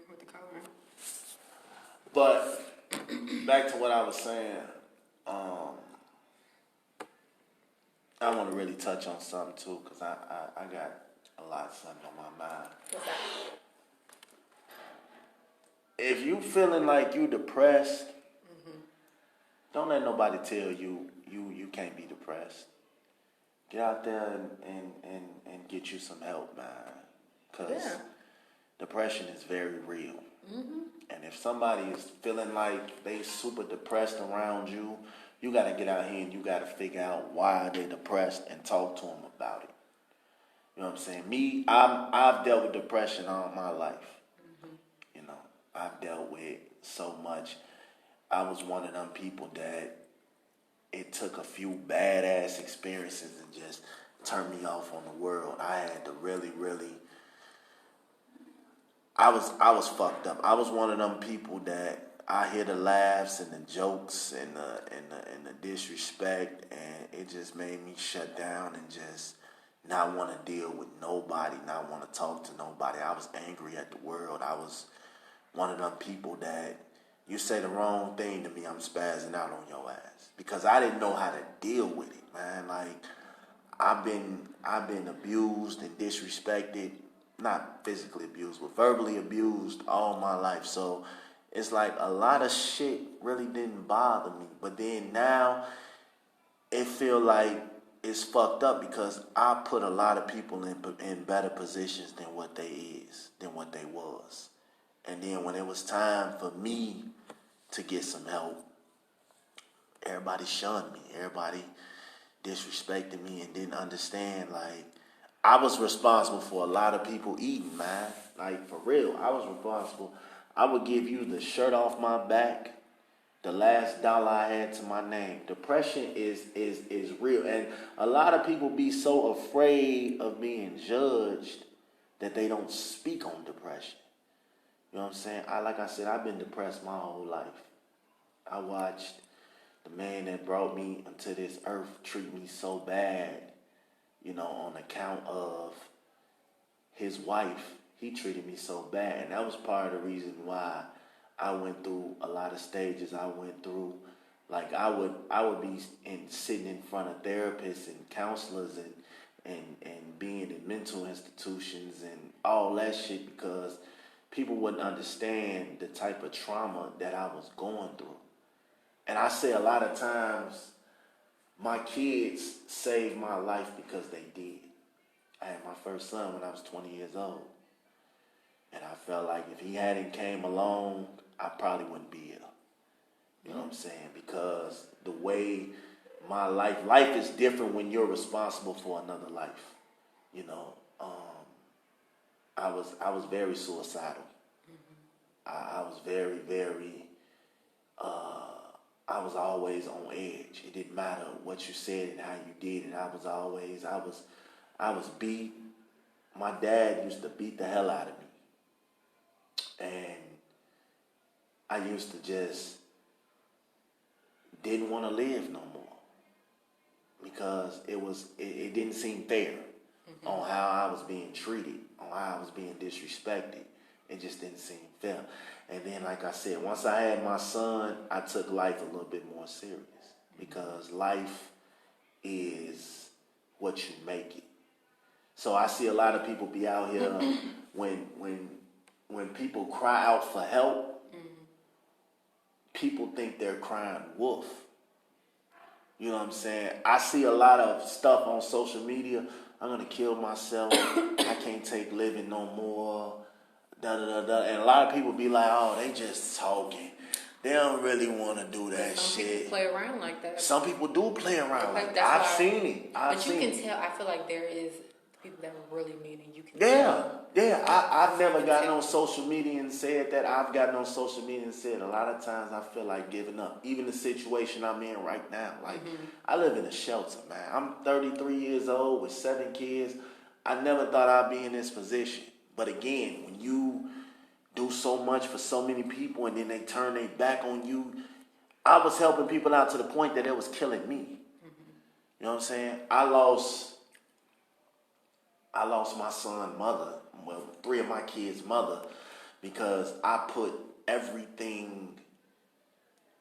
with the coloring. But back to what I was saying, I want to really touch on something too, because I got a lot of something on my mind. What's that? If you feeling like you depressed, don't let nobody tell you can't be depressed. Get out there and get you some help, man. Because depression is very real. Mm-hmm. And if somebody is feeling like they super depressed around you, you got to get out here and you got to figure out why they're depressed and talk to them about it. You know what I'm saying? Me, I've dealt with depression all my life. Mm-hmm. You know, I've dealt with so much. I was one of them people that it took a few badass experiences and just turned me off on the world. I had to really, I was fucked up. I was one of them people that I hear the laughs and the jokes and the disrespect, and it just made me shut down and just not want to deal with nobody, not want to talk to nobody. I was angry at the world. I was one of them people that you say the wrong thing to me, I'm spazzing out on your ass, because I didn't know how to deal with it, man. Like I've been abused and disrespected, not physically abused, but verbally abused all my life. So it's like a lot of shit really didn't bother me. But then now it feel like it's fucked up because I put a lot of people in better positions than what they was. And then when it was time for me to get some help, everybody shunned me. Everybody disrespected me and didn't understand. Like, I was responsible for a lot of people eating, man. Like, for real, I was responsible. I would give you the shirt off my back, the last dollar I had to my name. Depression is real. And a lot of people be so afraid of being judged that they don't speak on depression. You know what I'm saying? Like I said, I've been depressed my whole life. I watched the man that brought me into this earth treat me so bad, you know, on account of his wife. He treated me so bad. And that was part of the reason why I went through a lot of stages I went through. Like I would be sitting in front of therapists and counselors and being in mental institutions and all that shit because people wouldn't understand the type of trauma that I was going through. And I say a lot of times, my kids saved my life because they did. I had my first son when I was 20 years old. And I felt like if he hadn't came along, I probably wouldn't be here. You know what I'm saying? Because the way my life is different when you're responsible for another life. You know, I was very suicidal. I was very, I was always on edge. It didn't matter what you said and how you did it. I was beat. My dad used to beat the hell out of me. And I used to just didn't want to live no more because it didn't seem fair on how I was being treated, on how I was being disrespected. It just didn't seem fair. And then, like I said, once I had my son, I took life a little bit more serious because life is what you make it. So I see a lot of people be out here when people cry out for help, people think they're crying wolf. You know what I'm saying? I see a lot of stuff on social media. I'm going to kill myself. I can't take living no more. Da, da, da, da. And a lot of people be like, oh, they just talking. They don't really want to do that some shit. Some people play around like that. Some people do play around like that. I've seen it. But you can tell, I feel like there is people that are really mean and you can tell. Yeah. I've never gotten on social media and said that. I've gotten on social media and said a lot of times I feel like giving up. Even the situation I'm in right now. Like, I live in a shelter, man. I'm 33 years old with 7 kids. I never thought I'd be in this position. But again, when you do so much for so many people and then they turn their back on you, I was helping people out to the point that it was killing me. You know what I'm saying? I lost my son's mother, well, 3 of my kids' mother, because I put everything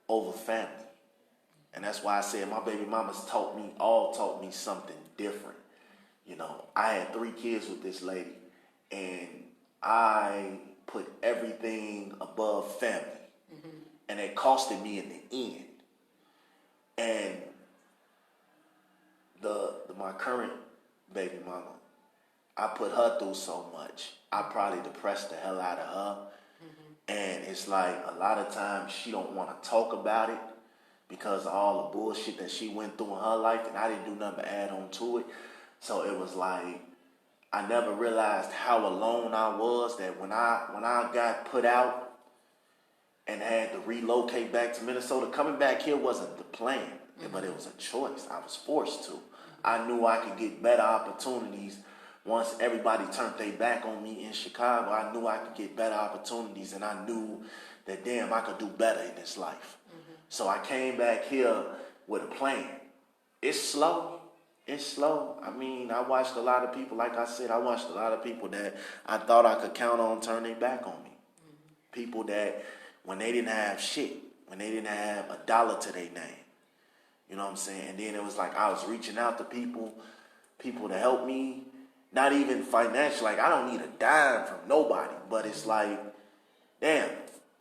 over family. And that's why I said my baby mamas taught me something different. You know, I had 3 kids with this lady, and I put everything above family. And it costed me in the end. And my current baby mama, I put her through so much. I probably depressed the hell out of her. And it's like a lot of times she don't want to talk about it because of all the bullshit that she went through in her life, and I didn't do nothing but add on to it. So it was like I never realized how alone I was, that when I got put out and had to relocate back to Minnesota, coming back here wasn't the plan, but it was a choice. I was forced to. I knew I could get better opportunities once everybody turned their back on me in Chicago. I knew I could get better opportunities, and I knew that, damn, I could do better in this life. So I came back here with a plan. It's slow. It's slow. I mean, I watched a lot of people, like I said, I watched a lot of people that I thought I could count on turn their back on me. People that, when they didn't have shit, when they didn't have a dollar to their name, you know what I'm saying? And then it was like I was reaching out to people to help me, not even financial. Like, I don't need a dime from nobody, but it's like, damn,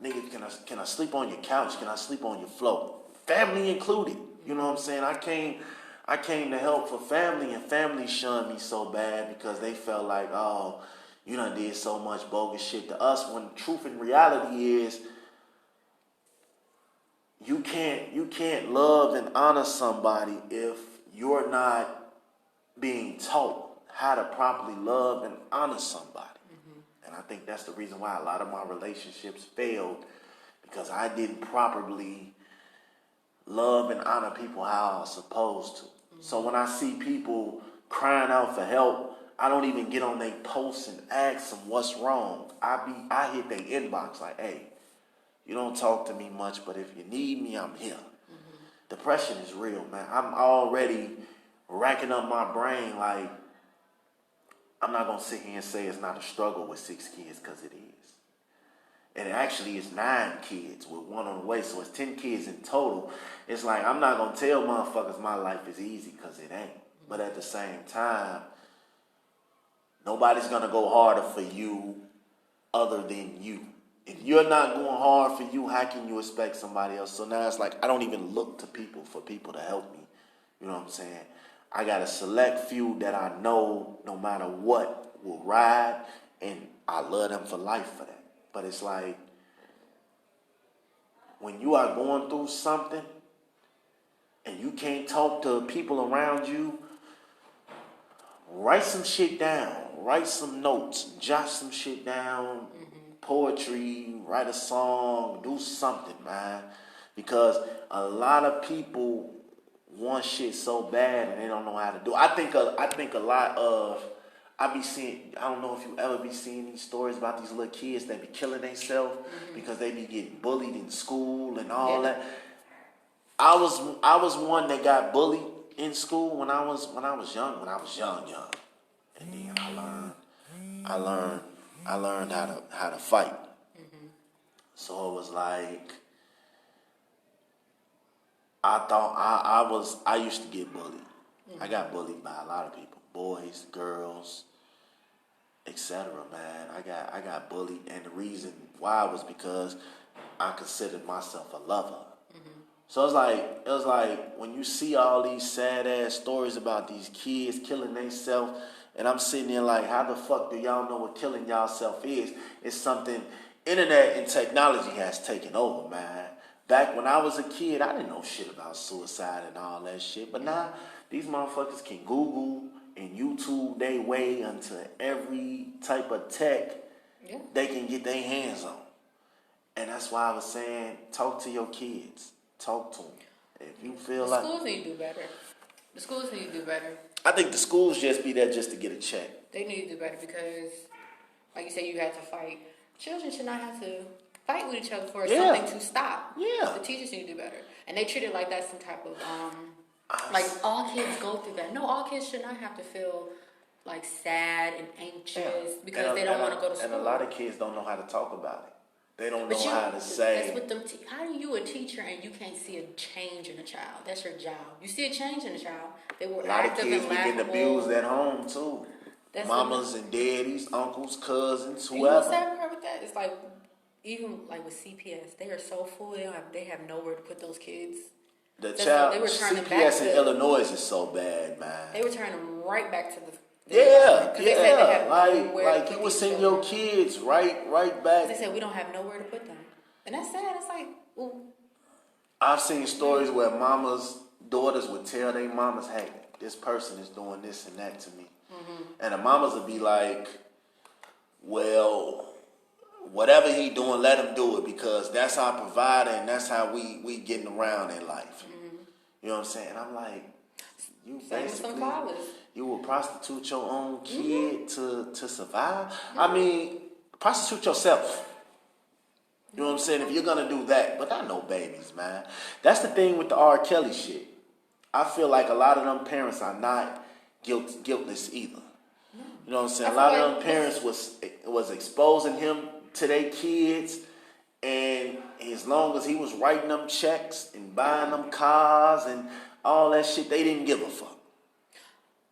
nigga, can I sleep on your couch? Can I sleep on your floor? Family included. You know what I'm saying? I came to help for family, and family shunned me so bad because they felt like, oh, you done did so much bogus shit to us, when the truth and reality is you can't love and honor somebody if you're not being taught how to properly love and honor somebody. And I think that's the reason why a lot of my relationships failed, because I didn't properly love and honor people how I was supposed to. So when I see people crying out for help, I don't even get on their posts and ask them what's wrong. I hit their inbox like, hey, you don't talk to me much, but if you need me, I'm here. Depression is real, man. I'm already racking up my brain. Like, I'm not going to sit here and say it's not a struggle with 6 kids, because it is. And it actually is 9 kids with 1 on the way, so it's 10 kids in total. It's like, I'm not going to tell motherfuckers my life is easy, because it ain't. But at the same time, nobody's going to go harder for you other than you. If you're not going hard for you, how can you expect somebody else? So now it's like I don't even look to people for people to help me. You know what I'm saying? I got a select few that I know no matter what will ride, and I love them for life for that. But it's like when you are going through something and you can't talk to people around you, write some shit down. Write some notes. Jot some shit down. Poetry, write a song, do something, man. Because a lot of people want shit so bad and they don't know how to do it. I think a lot of, I be seeing, I don't know if you ever be seeing these stories about these little kids that be killing themselves because they be getting bullied in school and all that. I was one that got bullied in school when I was young. And then I learned how to fight. So it was like I used to get bullied. I got bullied by a lot of people, boys, girls, etc. Man, I got bullied, and the reason why was because I considered myself a lover. So it was like when you see all these sad ass stories about these kids killing themselves, and I'm sitting there like, how the fuck do y'all know what killing y'allself is? It's something internet and technology has taken over, man. Back when I was a kid, I didn't know shit about suicide and all that shit. But now, these motherfuckers can Google and YouTube their way into every type of tech they can get their hands on. And that's why I was saying, talk to your kids. Talk to them. If you feel the schools need to do better. The schools need to do better. I think the schools just be there just to get a check. They need to do better because, like you said, you had to fight. Children should not have to fight with each other for something to stop. Yeah. The teachers need to do better. And they treat it like that's some type of, like all kids go through that. No, all kids should not have to feel like sad and anxious because and they don't want to go to school. And a lot of kids don't know how to talk about it. They don't know how to say. That's what them. How do you a teacher and you can't see a change in a child? That's your job. You see a change in a child. They were a lot of active kids and be getting laughable. abused at home too. That's Mamas and daddies, uncles, cousins, you know what's whoever. sad part with that? It's like even like with CPS, they are so full. They have nowhere to put those kids. The That's child they were turning them back CPS in to, Illinois is so bad, man. They were turning them right back to the Yeah, they said they have nowhere like to you put would these send children. your kids right back. They said we don't have nowhere to put them, and that's sad. It's like, ooh. I've seen stories where daughters would tell their mamas, "Hey, this person is doing this and that to me," and the mamas would be like, "Well, whatever he doing, let him do it because that's our provider and that's how we getting around in life." You know what I'm saying? I'm like, you basically you will prostitute your own kid to survive. I mean, prostitute yourself. You know what I'm saying? If you're gonna do that, but I know babies, man. That's the thing with the R. Kelly shit. I feel like a lot of them parents are not guiltless either. You know what I'm saying? A lot of them parents was exposing him to their kids, and as long as he was writing them checks and buying them cars and all that shit, they didn't give a fuck.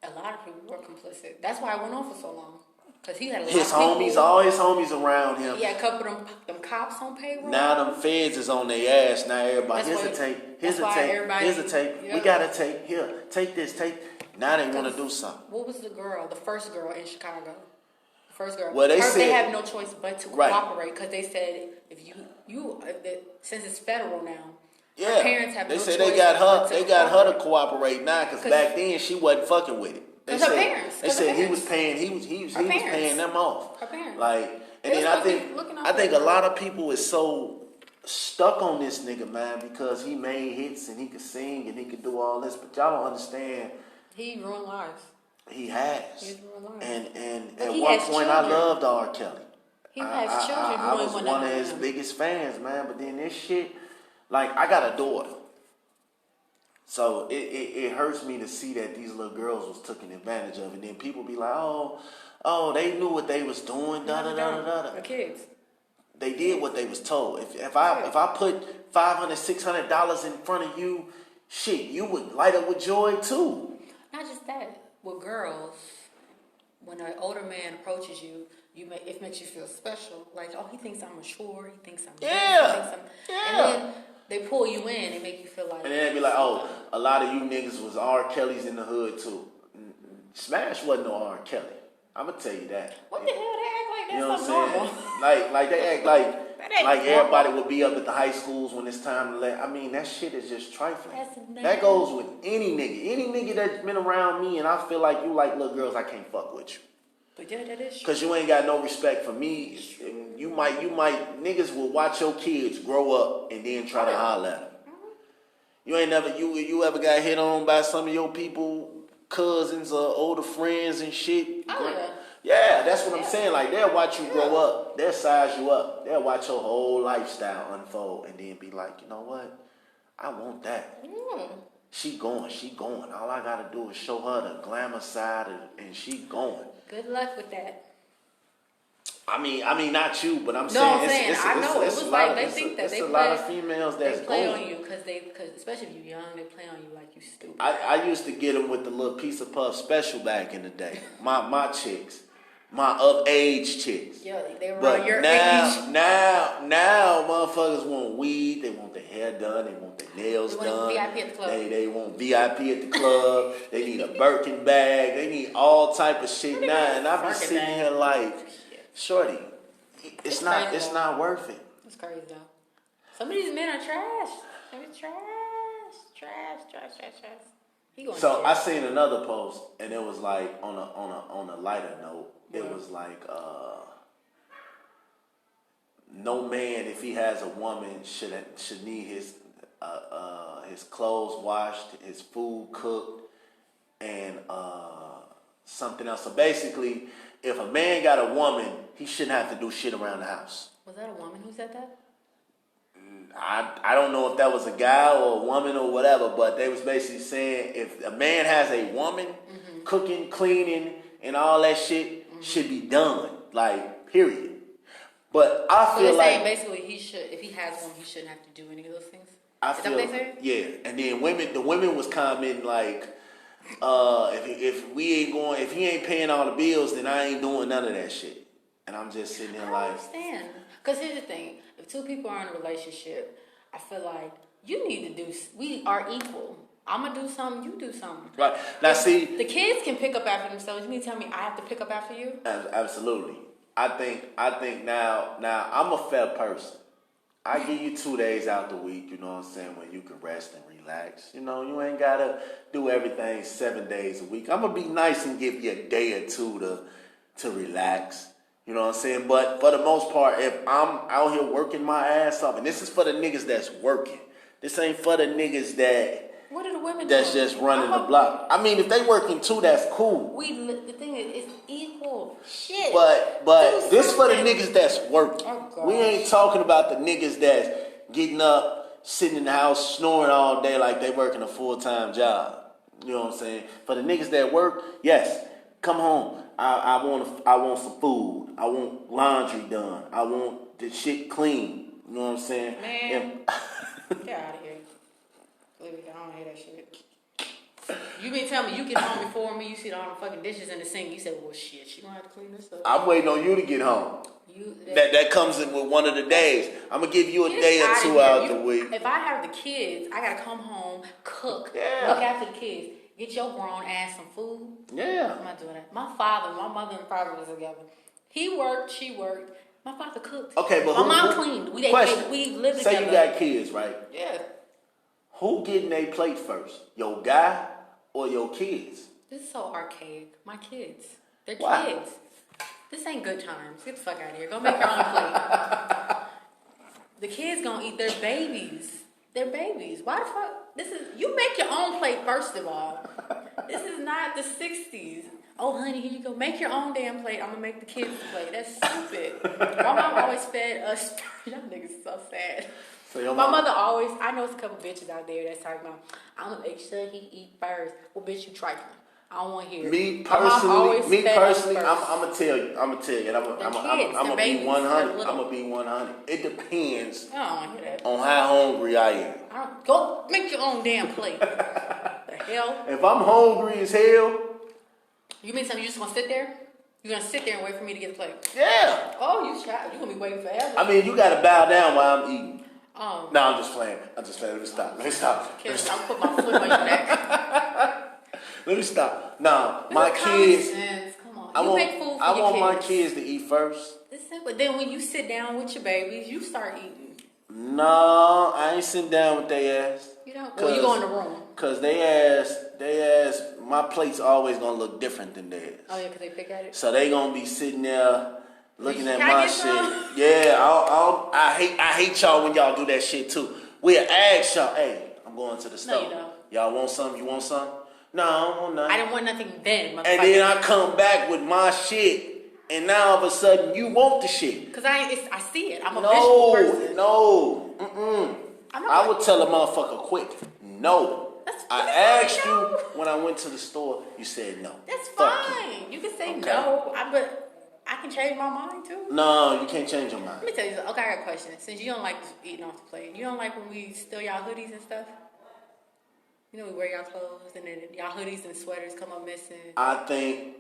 A lot of people were complicit. That's why I went on for so long. Because he had a lot His of homies, people, all his homies around him. He had a couple of them cops on payroll. Now them feds is on their ass. Now everybody, here's a tape. Here's a tape. Yeah. We got a tape. Here, take this, take. Now they want to do something. What was the first girl in Chicago? The first girl. Well, they said they have no choice but to cooperate because they said if since it's federal now, her parents have no choice. They said they got her to cooperate now because back then she wasn't fucking with it. They said he was paying them off. Her parents. Like, and then I think a lot of people is so stuck on this nigga, man, because he made hits and he could sing and he could do all this, but y'all don't understand. He ruined lives. He has. He's ruined lives. And at one point I loved R. Kelly. He has children. I was one of his biggest fans, man. But then this shit, like, I got a daughter. So it hurts me to see that these little girls was taken advantage of. And then people be like, oh, they knew what they was doing, da-da-da-da-da. The kids. They did what they was told. If I put $500, $600 in front of you, shit, you would light up with joy too. Not just that. With girls, when an older man approaches you, it makes you feel special. Like, oh, he thinks I'm mature. He thinks I'm And then they pull you in and make you feel like. And then they be like, oh, a lot of you niggas was R. Kelly's in the hood too. Smash wasn't no R. Kelly. I'm gonna tell you that. What the hell? They act like that's you know what I'm normal. saying? Like they act like everybody would be up at the high schools when it's time to let. I mean, that shit is just trifling. That goes with any nigga that's been around me, and I feel like you like little girls. I can't fuck with you. But yeah, that is true. Cause you ain't got no respect for me. You might niggas will watch your kids grow up and then try to holler at them. You ain't never you ever got hit on by some of your people, cousins or older friends and shit. Oh, yeah, that's what I'm saying. Like, they'll watch you grow up. They'll size you up. They'll watch your whole lifestyle unfold and then be like, you know what? I want that. She going. All I got to do is show her the glamour side and she going. Good luck with that. I mean, not you, but I'm saying. I know. It was like they think that a lot of females that's they play going. on you because especially if you're young, they play on you like you stupid. I used to get them with the little piece of puff special back in the day. My chicks, my of age chicks. Yeah, they were but on your now, age. Now, motherfuckers want weed. They want their hair done. They want their nails done. VIP at the club. They want VIP at the club. They need a Birkin bag. They need all type of shit now. And I be sitting here like, shorty, it's not worth it. It's crazy though. Some of these men are trash. Trash. So I seen another post, and it was like on a lighter note. It was like no man, if he has a woman, should need his clothes washed, his food cooked, and something else. So basically, if a man got a woman, he shouldn't have to do shit around the house. Was that a woman who said that? I don't know if that was a guy or a woman or whatever, but they was basically saying if a man has a woman cooking, cleaning, and all that shit should be done. Like, period. But I So feel they're saying like basically he should, if he has one, he shouldn't have to do any of those things. I Is feel, that what they said? yeah. And then the women was commenting like, if he ain't paying all the bills, then I ain't doing none of that shit. And I'm just sitting there I like, understand. Because here's the thing: if two people are in a relationship, I feel like you need to do. We are equal. I'm gonna do something. You do something. right now. See, the kids can pick up after themselves. You mean to tell me I have to pick up after you? absolutely. I think now I'm a fair person. I give you 2 days out the week, you know what I'm saying, when you can rest and relax. You know, you ain't gotta do everything 7 days a week. I'm gonna be nice and give you a day or two to relax. You know what I'm saying? But for the most part, if I'm out here working my ass off, and this is for the niggas that's working. This ain't for the niggas What are the women that's doing? just running the block. I mean, if they working too, that's cool. The thing is, it's equal. Shit. But this for the niggas that's working. Oh, we ain't talking about the niggas that's getting up, sitting in the house, snoring all day like they working a full-time job. You know what I'm saying? For the niggas that work, yes, come home. I want some food. I want laundry done. I want the shit clean. You know what I'm saying? Man, get out of here. Leave it. I don't hear that shit. You been telling me you get home before me, you see all the fucking dishes in the sink. You said, well, shit, she gonna have to clean this up. I'm waiting on you to get home. That comes in with one of the days. I'm gonna give you a day or two out the week. If I have the kids, I gotta come home, cook, look after the kids, get your grown ass some food. Yeah. I'm not doing that. My mother and father was together. He worked, she worked. My father cooked. Okay, but my mom cleaned. We lived together. Say you got kids, right? Yeah. Who getting a plate first? Your guy or your kids? This is so archaic. My kids. They're Why? kids. This ain't good times. Get the fuck out of here. Go make your own plate. The kids gonna eat their babies. They're babies. Why the fuck? You make your own plate first of all. This is not the 60s. Oh, honey, here you go. Make your own damn plate. I'm gonna make the kids a plate. That's stupid. My mom always fed us. Y'all niggas so sad. So my mother always, I know it's a couple bitches out there that's talking about, I'm gonna make sure he eat first. Well, bitch, you trifling. I don't want to hear it. Me personally, I'm gonna tell you, and I'm gonna be 100. I'm gonna be 100. It depends I don't want to hear that. on how hungry I am. Go make your own damn plate. The hell? If I'm hungry as hell, you mean something? You just gonna sit there? You gonna sit there and wait for me to get the plate? Yeah. Oh, you child. You gonna be waiting forever. I mean, you gotta bow down while I'm eating. Oh. No, I'm just playing. Let me stop. I'll put my foot on your neck. Let me stop. Now, my kids. Come on. I want my kids to eat first. Listen, but then when you sit down with your babies, you start eating. No, I ain't sitting down with their ass. You don't? Well, you go in the room. Cause they ass, my plate's always gonna look different than theirs. Oh yeah, cause they pick at it. So they gonna be sitting there looking at my shit. Some? Yeah, I hate y'all when y'all do that shit too. We'll ask y'all, hey, I'm going to the store. No, you don't. Y'all want something? You want something? No, I don't want nothing. I didn't want nothing then. And then I come back with my shit, and now all of a sudden you want the shit. Cause I see it. I'm a visual person. No. I would tell a motherfucker quick, no. I asked you when I went to the store, you said no. That's fine. You can say no, but I can change my mind too. No, you can't change your mind. Let me tell you something. Okay, I got a question. Since you don't like eating off the plate, you don't like when we steal y'all hoodies and stuff? You know, we wear y'all clothes and then y'all hoodies and sweaters come up missing. I think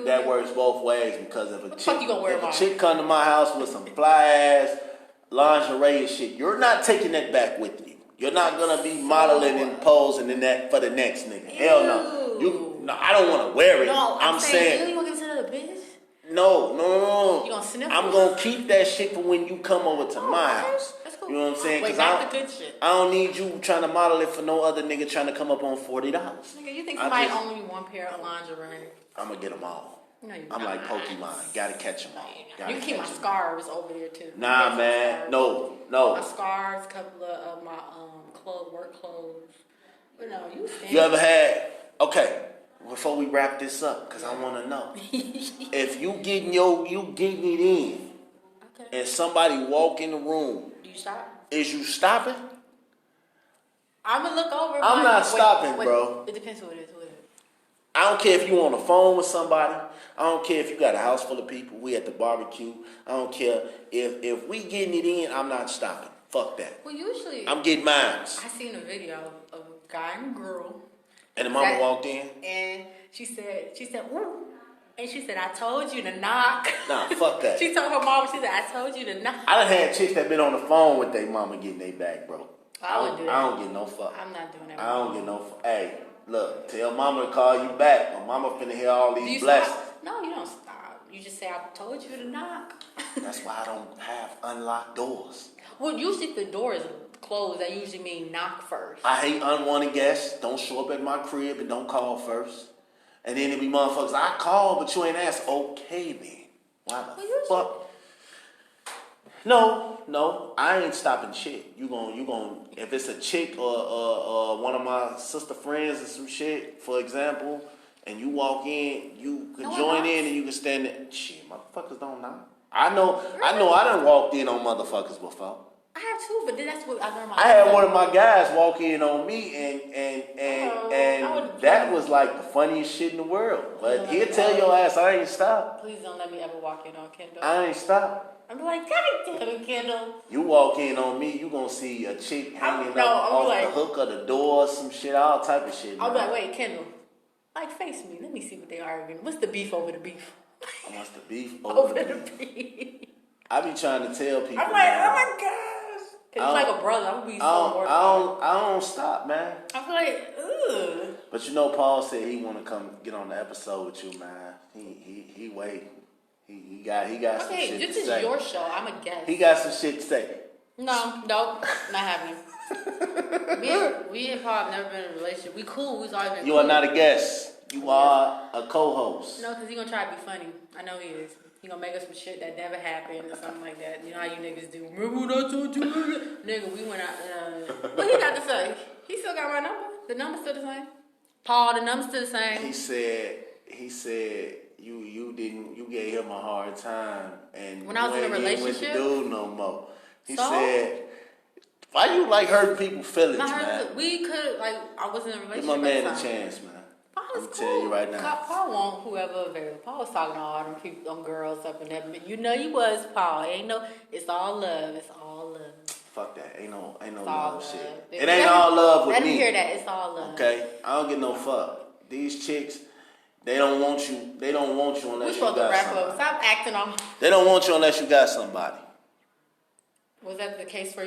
that works both ways because if a chick come to my house with some fly ass lingerie and shit, you're not taking that back with you. You're not gonna be modeling and posing in that for the next nigga. Hell no. I don't want to wear it. No, I'm saying you gonna give it to another bitch? No. You gonna sniff? I'm gonna keep that shit for when you come over to my house. That's cool. You know what I'm saying? Wait, not the good shit. I don't need you trying to model it for no other nigga trying to come up on $40. Nigga, you think somebody only one pair of lingerie? I'm gonna get them all. No, I'm like Pokemon. Gotta catch them all. You can keep my scarves over there too. Nah, man. No. My scarves, a couple of my work clothes. But no, you ever had? Okay. Before we wrap this up, because I want to know. If you getting it in, and somebody walk in the room, do you stop? Is you stopping? I'm going to look over. I'm not stopping, bro. It depends who it is. I don't care if you on the phone with somebody. I don't care if you got a house full of people. We at the barbecue. I don't care if we getting it in. I'm not stopping. Fuck that. Well, usually I'm getting mines. I seen a video of a guy and a girl. And the mama walked in. And she said, ooh. And she said, I told you to knock. Nah, fuck that. She told her mom, she said, I told you to knock. I done had chicks that been on the phone with their mama getting their back broke. I wouldn't do that. I don't get no fuck. I'm not doing that. I don't get no fuck. Hey, look, tell mama to call you back. My mama finna hear all these blessings. Stop? No, you don't stop. You just say, I told you to knock. That's why I don't have unlocked doors. Well, usually if the door is closed, that usually means knock first. I hate unwanted guests. Don't show up at my crib and don't call first. And then it be motherfuckers, I called, but you ain't asked. Okay, then. Why the fuck? No, I ain't stopping shit. You gon' if it's a chick or one of my sister friends or some shit, for example, and you walk in, you can join in and you can stand there. Shit, motherfuckers don't knock. I know I done walked in on motherfuckers before. I have too, but then that's what I learned. I had one of my guys walk in on me, and that was like the funniest shit in the world. But he'll tell your ass, I ain't stop. Please don't let me ever walk in on Kendall. I ain't stop. I'm like, God damn it, Kendall. You walk in on me, you gonna see a chick hanging off the hook of the door, some shit, all type of shit. I'll be like, wait, Kendall, like face me. Let me see what they arguing. What's the beef over the beef? What's the beef over the beef? I be trying to tell people. I'm like, oh my gosh. Cause it's like a brother. I'm gonna be so mortified. I don't stop, man. I'm like, ugh. But you know, Paul said he want to come get on the episode with you, man. He waiting. He got some shit to say. Okay, this is your show. I'm a guest. He got some shit to say. No, not happening. me and Paul have never been in a relationship. We cool. We've always been You cool. are not a guest. You are a co-host. No, because he's gonna try to be funny. I know he is. He gonna make us some shit that never happened or something like that. You know how you niggas do. Remember what I told you? Nigga, we went out. What he got to say? He still got my number. The number's still the same. Paul, the number's still the same. He said you gave him a hard time, and when I was in a relationship, with the dude no more. He said, why you like hurting people's feelings, man? We could I was in a relationship. Give my man a chance, man. Paul's I'm cool. tell you right now. Paul want whoever available. Paul was talking to all them people, them girls up in that. You know you was Paul. It's all love. It's all love. Fuck that. Ain't no love, love shit. It ain't all love with me. Let him hear that. It's all love. Okay, I don't get no fuck. These chicks, they don't want you. They don't want you unless you got somebody. Stop acting on. They don't want you unless you got somebody. Was that the case for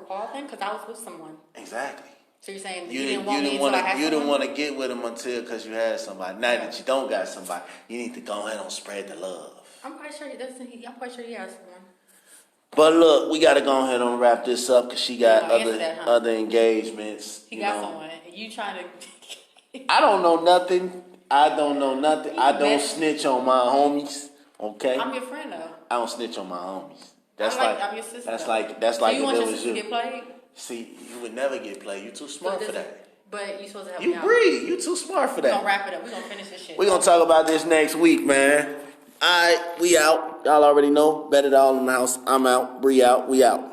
Paul then? Because I was with someone. Exactly. So you're saying you didn't want to get with him until because you had somebody. Now that you don't got somebody, you need to go ahead and spread the love. I'm quite sure he has someone. But look, we got to go ahead and wrap this up because she got other engagements. He got someone. You trying to? I don't know nothing. I don't snitch on my homies. Okay. I'm your friend though. I don't snitch on my homies. I'm your sister. That's like so you want if your it was sister you. to get played? See, you would never get played. You too smart for that. But you supposed to help me out. Bree, you too smart for that. We're gonna wrap it up. We're gonna finish this shit. We're gonna talk about this next week, man. Alright, we out. Y'all already know. Bet it all in the house. I'm out. Bree out. We out.